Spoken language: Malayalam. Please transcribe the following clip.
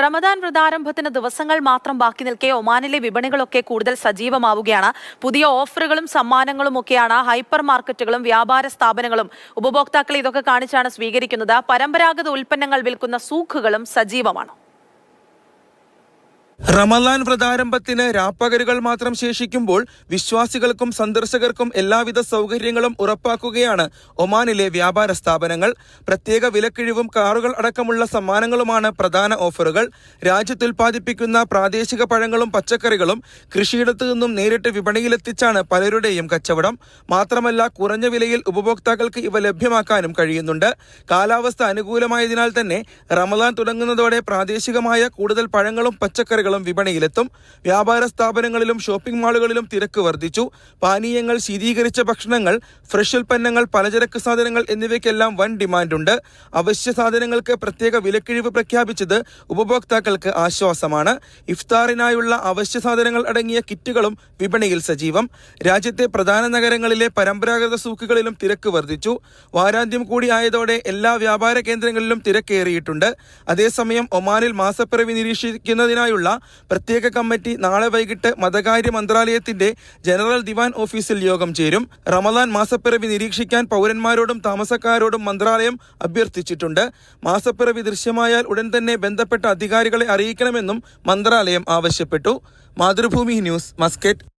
റമദാൻ വ്രതാരംഭത്തിന് ദിവസങ്ങൾ മാത്രം ബാക്കി നിൽക്കെ ഒമാനിലെ വിപണികളൊക്കെ കൂടുതൽ സജീവമാവുകയാണ്. പുതിയ ഓഫറുകളും സമ്മാനങ്ങളും ഒക്കെയാണ് ഹൈപ്പർ മാർക്കറ്റുകളും വ്യാപാര സ്ഥാപനങ്ങളും ഉപഭോക്താക്കളെ ഇതൊക്കെ കാണിച്ചാണ് സ്വീകരിക്കുന്നത്. പരമ്പരാഗത ഉൽപ്പന്നങ്ങൾ വിൽക്കുന്ന സൂഖുകളും സജീവമാണ്. റമദാൻ വ്രതാരംഭത്തിന് രാപ്പകലുകൾ മാത്രം ശേഷിക്കുമ്പോൾ വിശ്വാസികൾക്കും സന്ദർശകർക്കും എല്ലാവിധ സൗകര്യങ്ങളും ഉറപ്പാക്കുകയാണ് ഒമാനിലെ വ്യാപാര സ്ഥാപനങ്ങൾ. പ്രത്യേക വിലക്കിഴിവും കാറുകൾ അടക്കമുള്ള സമ്മാനങ്ങളുമാണ് പ്രധാന ഓഫറുകൾ. രാജ്യത്തുൽപാദിപ്പിക്കുന്ന പ്രാദേശിക പഴങ്ങളും പച്ചക്കറികളും കൃഷിയിടത്തു നിന്നും നേരിട്ട് വിപണിയിലെത്തിച്ചാണ് പലരുടെയും കച്ചവടം. മാത്രമല്ല, കുറഞ്ഞ വിലയിൽ ഉപഭോക്താക്കൾക്ക് ഇവ ലഭ്യമാക്കാനും കഴിയുന്നുണ്ട്. കാലാവസ്ഥ അനുകൂലമായതിനാൽ തന്നെ റമദാൻ തുടങ്ങുന്നതോടെ പ്രാദേശികമായ കൂടുതൽ പഴങ്ങളും പച്ചക്കറികളും വിപണിയിലെത്തും. വ്യാപാര സ്ഥാപനങ്ങളിലും ഷോപ്പിംഗ് മാളുകളിലും തിരക്ക് വർദ്ധിച്ചു. പാനീയങ്ങൾ, ശീതീകരിച്ച ഭക്ഷണങ്ങൾ, ഫ്രഷ് ഉൽപ്പന്നങ്ങൾ, പലചരക്ക് സാധനങ്ങൾ എന്നിവയ്ക്കെല്ലാം വൻ ഡിമാൻഡുണ്ട്. അവശ്യ സാധനങ്ങൾക്ക് പ്രത്യേക വിലക്കിഴിവ് പ്രഖ്യാപിച്ചത് ഉപഭോക്താക്കൾക്ക് ആശ്വാസമാണ്. ഇഫ്താറിനായുള്ള അവശ്യ സാധനങ്ങൾ അടങ്ങിയ കിറ്റുകളും വിപണിയിൽ സജീവം. രാജ്യത്തെ പ്രധാന നഗരങ്ങളിലെ പരമ്പരാഗത സൂക്കുകളിലും തിരക്ക് വർദ്ധിച്ചു. വാരാന്ത്യം കൂടി ആയതോടെ എല്ലാ വ്യാപാര കേന്ദ്രങ്ങളിലും തിരക്കേറിയിട്ടുണ്ട്. അതേസമയം ഒമാനിൽ മാസപ്പിറവി നിരീക്ഷിക്കുന്നതിനായുള്ള പ്രത്യേക കമ്മിറ്റി നാളെ വൈകിട്ട് മതകാര്യ മന്ത്രാലയത്തിന്റെ ജനറൽ ദിവാൻ ഓഫീസിൽ യോഗം ചേരും. റമദാൻ മാസപ്പിറവി നിരീക്ഷിക്കാൻ പൗരന്മാരോടും താമസക്കാരോടും മന്ത്രാലയം അഭ്യർത്ഥിച്ചിട്ടുണ്ട്. മാസപ്പിറവി ദൃശ്യമായാൽ ഉടൻ തന്നെ ബന്ധപ്പെട്ട അധികാരികളെ അറിയിക്കണമെന്നും മന്ത്രാലയം ആവശ്യപ്പെട്ടു. Mathrubhumi news, Muscat.